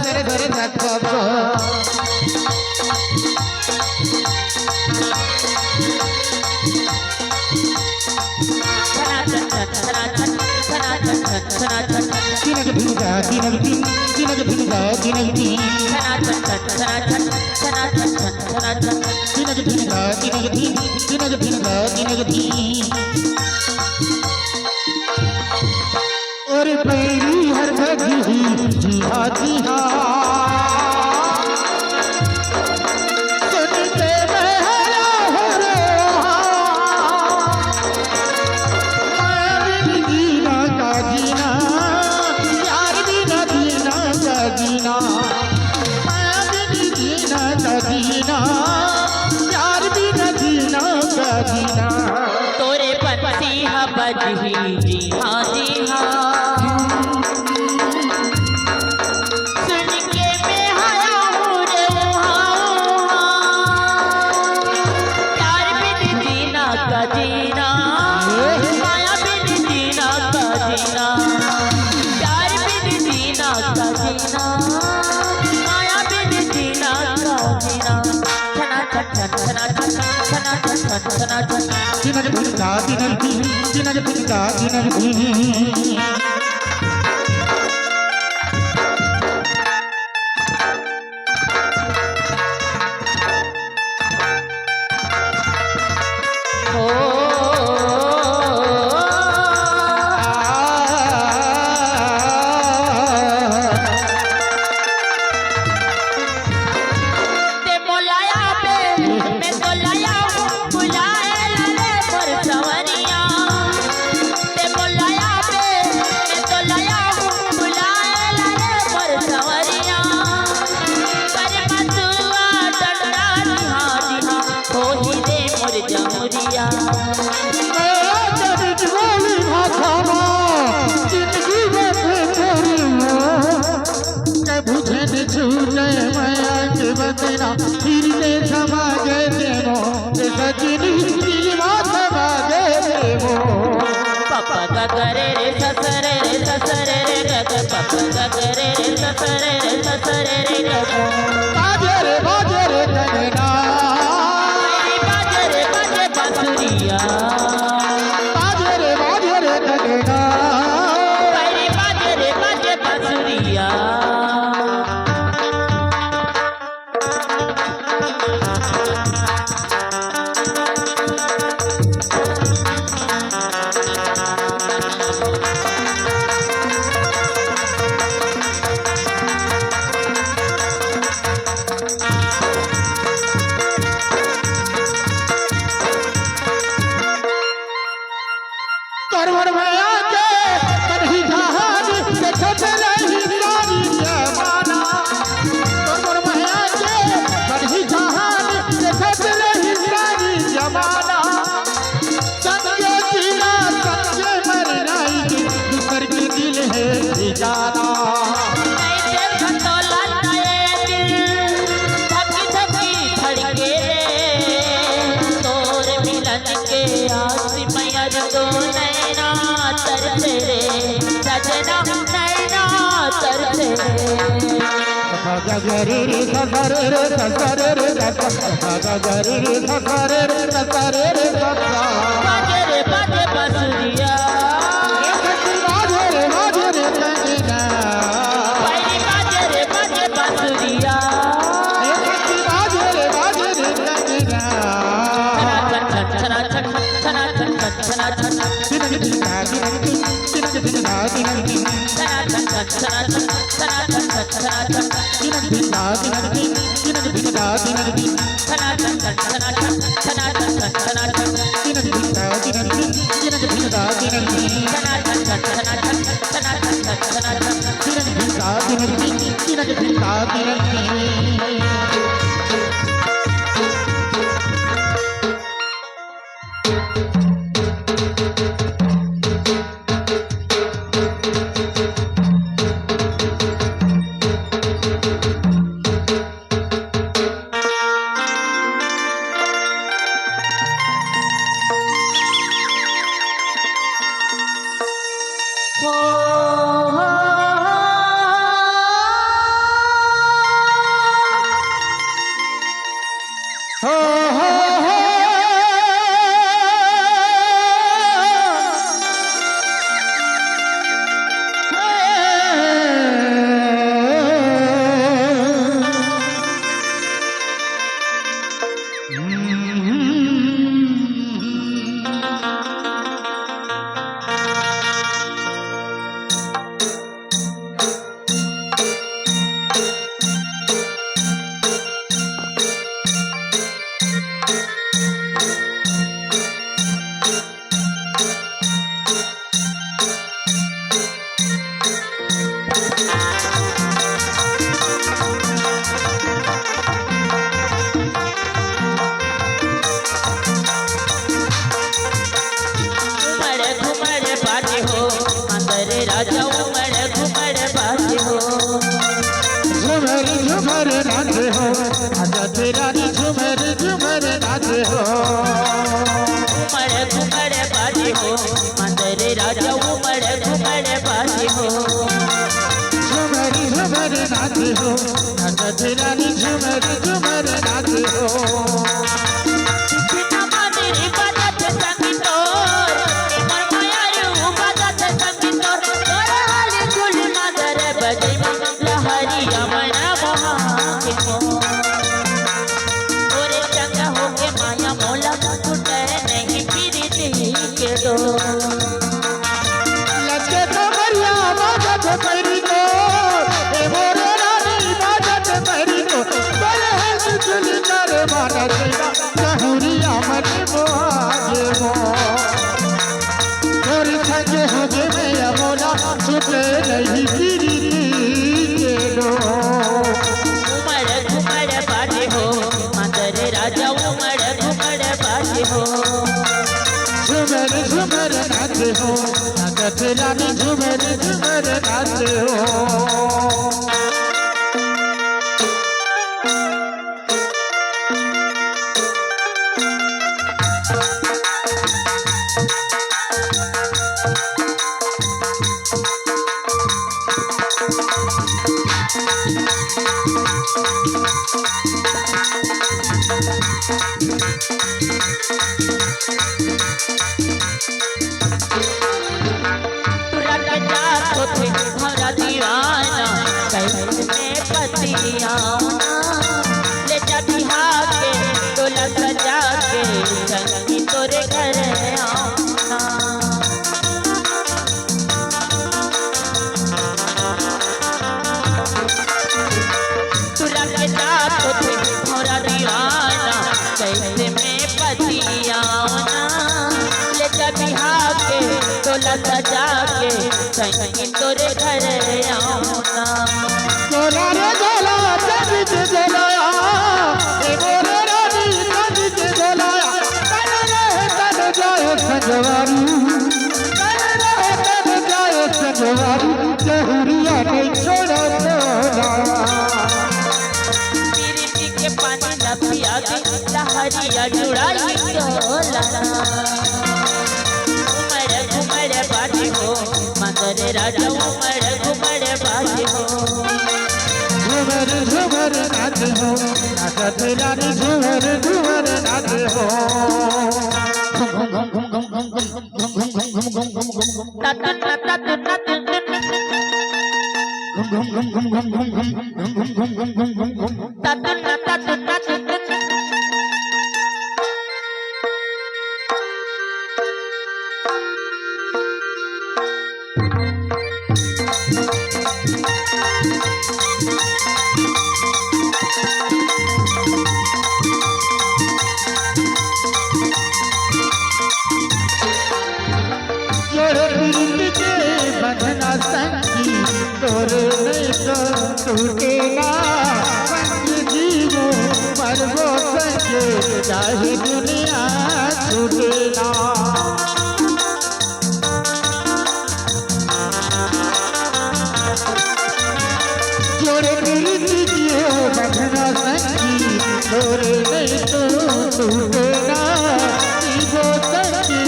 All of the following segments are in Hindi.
धरे धरे तीनक भिंगा तीनक तीन तीनक भिंगा तीनक तीन तीनक भिंगा तीनक तीन तीनक भिंगा तीनक तीन और पैरी हर भगी जी हाँ जी हाँ तोरे पति बजही जी हाँ जी हाँ सुन के मैं आया हूँ रे प्यार बिन जीना का जीना माया बिन जीना का जीना प्यार बिन जीना का जीना माया बिन जीना का जीना तीनक भिंगा तीनक तीन तीनक भिंगा तीनक तीन पप्पा करे रे ससरे रे ससरे रे गग पप्पा करे रे ससरे रे ससरे रे गग बाजे रे कंगना बाजे रे बाजे बांसुरिया बाजे रे कंगना बाजे रे बाजे बांसुरिया करवर में आके कन्ही जहाज देखत रही रानी जमाना करवर में आके कन्ही जहाज देखत रही रानी जमाना संगे जीना संगे मर रही दूसर की दिल है जाना गरे रे ससरे रे ससरे रे गरे रे ससरे रे ससरे रे बाजे रे बाजे बांसुरिया बाजे रे कंगना बाजे रे बाजे बांसुरिया बाजे रे कंगना तीनक भिंगा तीनक भिंगा तीनक तीन तीनक भिंगा तीनक तीन तीनक भिंगा तीनक तीन तीनक भिंगा तीनक तीन तीनक भिंगा तीनक तीन तीनक भिंगा तीनक तीन तीनक भिंगा तीनक तीन झूमर नाचे हो नाचत रानी झूमर झूमर नाचे हो घुमड़ घुमड़ बाजे हो मंदिर राजा घुमड़ घुमड़ बाजे हो झूमर झूमर नाचे हो नाचत रानी झूमर झूमर नाचे हो लगे तो मरिया बाजत पैरी को ए मोरे रानी बाजत पैरी को बले है चुल कर माना तेरा कहूरिया मन मोहाजे मो तोर संगे होगे मैं मोला छुटे नहीं गिरी के दो घुमड़ घुमड़ बाजे हो मंदिर राजा घुमड़ घुमड़ बाजे हो झूमर झूमर नाचे हो नाचत रानी झूमर झूमर नाचे हो हमारा दीवाना कैसे में पतिया ले जा बिहार के तोला सजा के संगी तोरे घर आना तुला के जात थे हमारा दीवाना कैसे में पतिया ले जा बिहार के तोला सजा के संगी तोरे घर आना तोरा रे गोला तबिज जलाया ए मोरे रानी तबिज जलाया तन रहे तन जाए संगवारी तन रहे तन जाए संगवारी जहुरिया ने छोड़ा तोला पीरी के पानी न पिया के लहरिया जुड़ाई तोला घुमड़ बाजे हो मंदिर राजा घुमड़ घुमड़ बाजे हो झूमर झूमर नाचे हो नाचत रानी झूमर झूमर नाचे हो बंधना संगी तोरे नहीं तो टूटेगा संग जीवो मरबो संगे चाहे दुनिया छूटेगा जोड़े प्रीति किए बंधना संगी तोरे नहीं तो टूटेगा जीवो संगे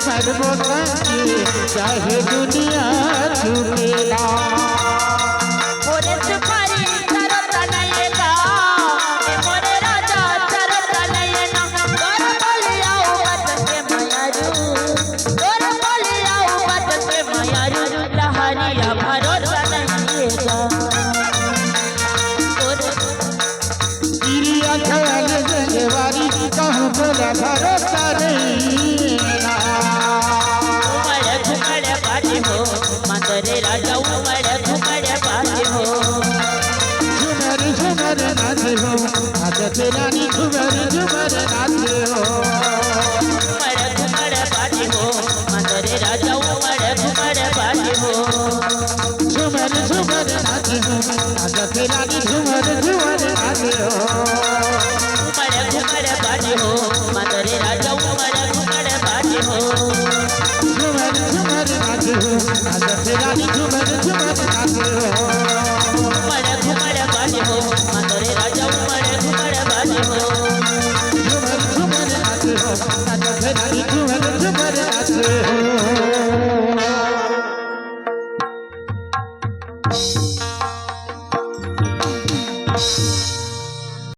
मरबो संगे चाहे दुनिया छूटेगा मोरे तुम्हारी शरत नयना मोरे राजा शरत नयना तोर बोलिया बात के मायारू तोर बोलिया बात के मायारू लहरिया भरोसा नहिएगा चिड़िया ख्याल जंगवारी कहूँ बोला भरोसा नहीं हो मंदिर राजा घुमड़ घुमड़ बाजे हो झूमर झूमर नाचे हो नाचत रानी झूमर झूमर नाचे हो घुमड़ घुमड़ बाजे हो मंदिर राजा घुमड़ घुमड़ बाजे हो झूमर झूमर नाचे हो नाचत रानी झूमर झूमर नाचे हो घुमड़ घुमड़ बाजे हो मंदिर राजा घुमड़ घुमड़ बाजे हो झूमर झूमर नाचे हो नाचत रानी झूमर झूमर नाचे